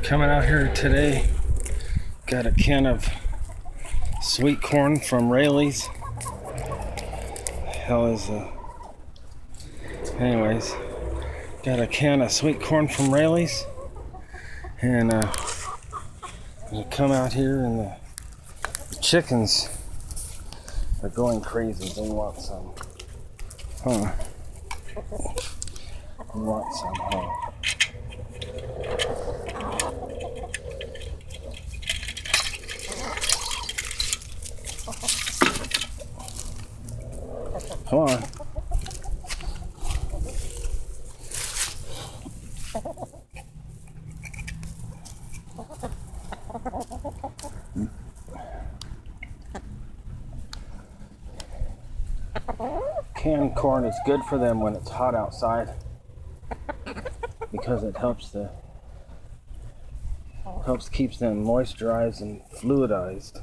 Coming out here today, got a can of sweet corn from Raley's. Hell is anyways, got a can of sweet corn from Raley's, and I come out here and the chickens are going crazy. They want some, huh? They want some, huh? Come on. Canned corn is good for them when it's hot outside because it helps keeps them moisturized and fluidized.